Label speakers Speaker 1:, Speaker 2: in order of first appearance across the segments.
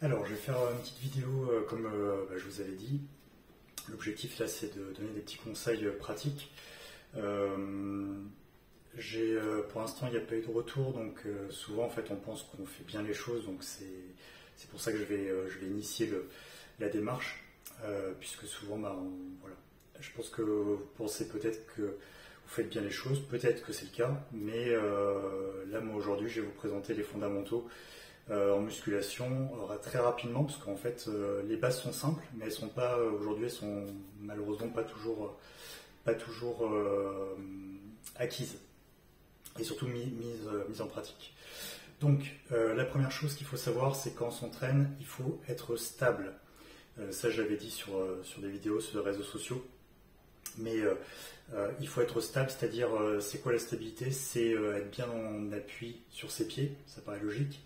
Speaker 1: Alors, je vais faire une petite vidéo comme je vous avais dit. L'objectif là, c'est de donner des petits conseils pratiques. Pour l'instant, il n'y a pas eu de retour, donc souvent en fait, on pense qu'on fait bien les choses, donc c'est pour ça que je vais initier la démarche, puisque souvent, voilà. Je pense que vous pensez peut-être que vous faites bien les choses, peut-être que c'est le cas, mais là, moi aujourd'hui, je vais vous présenter les fondamentaux en musculation très rapidement, parce qu'en fait les bases sont simples, mais elles sont pas aujourd'hui, elles sont malheureusement pas toujours acquises et surtout mises en pratique. Donc la première chose qu'il faut savoir, c'est quand on s'entraîne, il faut être stable. Ça, je l'avais dit sur des vidéos sur les réseaux sociaux, mais il faut être stable, c'est-à-dire c'est quoi la stabilité? C'est être bien en appui sur ses pieds, ça paraît logique.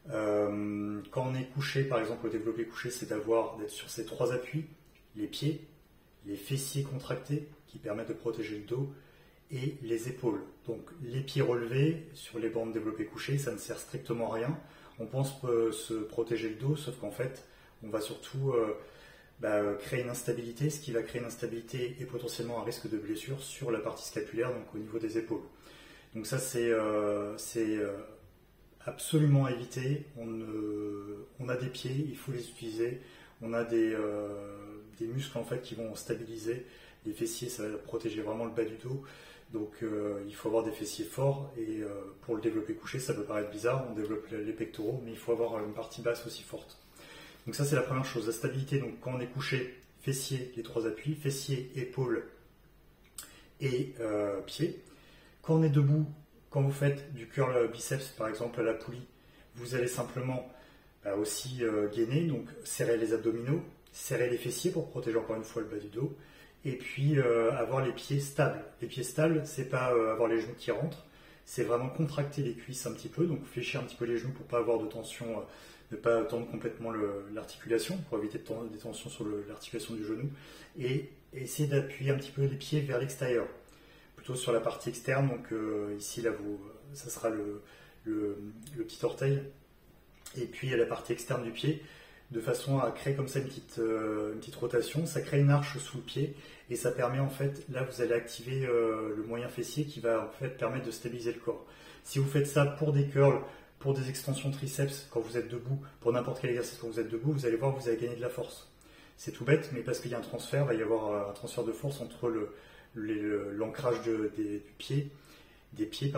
Speaker 1: Quand on est couché, par exemple au développé couché, c'est d'être sur ces trois appuis, les pieds, les fessiers contractés qui permettent de protéger le dos et les épaules. Donc les pieds relevés sur les bancs de développé couché, ça ne sert strictement à rien. On pense se protéger le dos, sauf qu'en fait on va surtout créer une instabilité, ce qui va créer une instabilité et potentiellement un risque de blessure sur la partie scapulaire, donc au niveau des épaules. Donc ça c'est absolument à éviter. On a des pieds, il faut les utiliser. On a des muscles en fait qui vont stabiliser les fessiers, ça va protéger vraiment le bas du dos. Donc il faut avoir des fessiers forts et pour le développé couché, ça peut paraître bizarre, on développe les pectoraux, mais il faut avoir une partie basse aussi forte. Donc ça c'est la première chose, la stabilité. Donc quand on est couché, fessiers, les trois appuis, fessiers, épaules et pieds. Quand on est debout, quand vous faites du curl biceps par exemple à la poulie, vous allez simplement aussi gainer, donc serrer les abdominaux, serrer les fessiers pour protéger encore une fois le bas du dos, et puis avoir les pieds stables. Les pieds stables, c'est pas avoir les genoux qui rentrent, c'est vraiment contracter les cuisses un petit peu, donc fléchir un petit peu les genoux pour pas avoir de tension, ne pas tendre complètement l'articulation, pour éviter des tensions sur l'articulation du genou, et essayer d'appuyer un petit peu les pieds vers l'extérieur, plutôt sur la partie externe. Donc ici là ça sera le petit orteil et puis à la partie externe du pied, de façon à créer comme ça une petite rotation. Ça crée une arche sous le pied et ça permet en fait, là vous allez activer le moyen fessier qui va en fait permettre de stabiliser le corps. Si vous faites ça pour des curls, pour des extensions triceps quand vous êtes debout, pour n'importe quel exercice quand vous êtes debout, vous allez voir que vous allez gagner de la force. C'est tout bête, mais parce qu'il y a un transfert, il va y avoir un transfert de force entre l'ancrage des pieds, et puis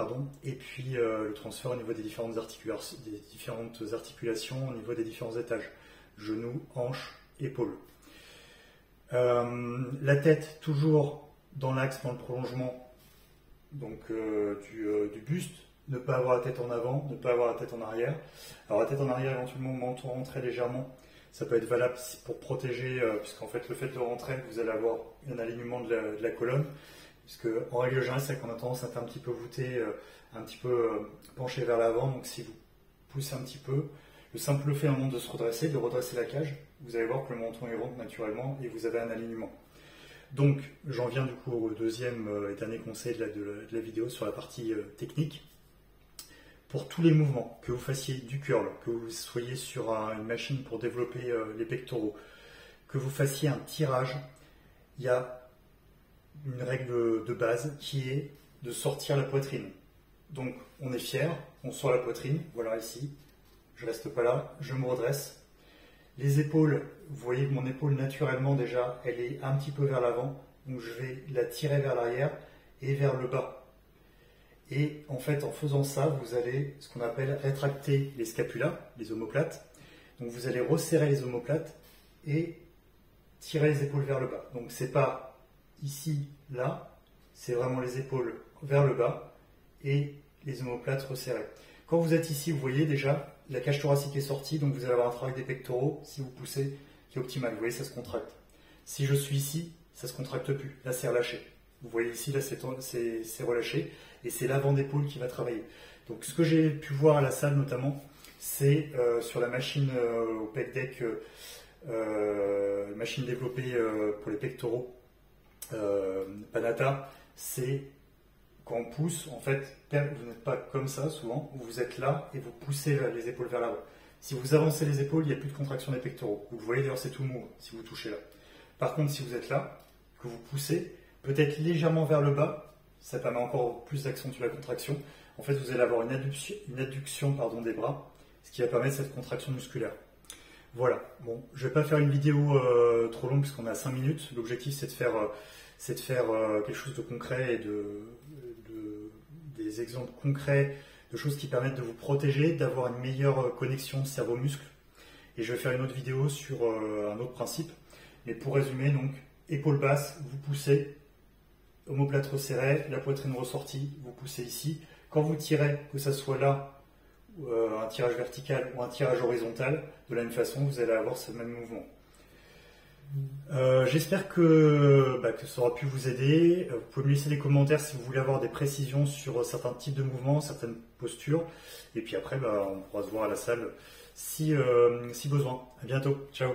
Speaker 1: le transfert au niveau des différentes articulations, au niveau des différents étages, genoux, hanches, épaules. La tête toujours dans l'axe, dans le prolongement donc du buste, ne pas avoir la tête en avant, ne pas avoir la tête en arrière. Alors la tête en arrière, éventuellement menton rentré légèrement, ça peut être valable pour protéger, puisqu'en fait le fait de rentrer, vous allez avoir un alignement de la colonne, puisque en règle générale, c'est qu'on a tendance à être un petit peu voûté, un petit peu penché vers l'avant. Donc si vous poussez un petit peu, le simple fait à un moment de se redresser, de redresser la cage, vous allez voir que le menton il rentre naturellement et vous avez un alignement. Donc j'en viens du coup au deuxième et dernier conseil de la vidéo sur la partie technique. Pour tous les mouvements, que vous fassiez du curl, que vous soyez sur une machine pour développer les pectoraux, que vous fassiez un tirage, il y a une règle de base qui est de sortir la poitrine. Donc on est fier, on sort la poitrine, voilà ici, je reste pas là, je me redresse. Les épaules, vous voyez que mon épaule naturellement déjà, elle est un petit peu vers l'avant, donc je vais la tirer vers l'arrière et vers le bas. Et en fait, en faisant ça, vous allez ce qu'on appelle rétracter les scapulas, les omoplates. Donc vous allez resserrer les omoplates et tirer les épaules vers le bas. Donc c'est pas ici, là, c'est vraiment les épaules vers le bas et les omoplates resserrées. Quand vous êtes ici, vous voyez déjà la cage thoracique est sortie, donc vous allez avoir un travail des pectoraux, si vous poussez, qui est optimal. Vous voyez, ça se contracte. Si je suis ici, ça ne se contracte plus. Là, c'est relâché. Vous voyez ici, là, c'est relâché. Et c'est l'avant d'épaule qui va travailler. Donc, ce que j'ai pu voir à la salle, notamment, c'est sur la machine au pec deck, machine développée pour les pectoraux, Panata, c'est quand on pousse, en fait, vous n'êtes pas comme ça souvent, vous êtes là et vous poussez les épaules vers l'avant. Si vous avancez les épaules, il n'y a plus de contraction des pectoraux. Vous le voyez d'ailleurs, c'est tout mou si vous touchez là. Par contre, si vous êtes là, que vous poussez, peut-être légèrement vers le bas, ça permet encore plus d'accentuer la contraction. En fait, vous allez avoir une adduction des bras, ce qui va permettre cette contraction musculaire. Voilà, bon, je ne vais pas faire une vidéo trop longue puisqu'on est à 5 minutes. L'objectif c'est de faire, quelque chose de concret et des exemples concrets de choses qui permettent de vous protéger, d'avoir une meilleure connexion cerveau-muscle. Et je vais faire une autre vidéo sur un autre principe. Mais pour résumer, donc, épaule basse, vous poussez, omoplate resserrée, la poitrine ressortie, vous poussez ici. Quand vous tirez, que ce soit là, un tirage vertical ou un tirage horizontal, de la même façon, vous allez avoir ce même mouvement. J'espère que ça aura pu vous aider. Vous pouvez me laisser des commentaires si vous voulez avoir des précisions sur certains types de mouvements, certaines postures. Et puis après, on pourra se voir à la salle si besoin. À bientôt. Ciao.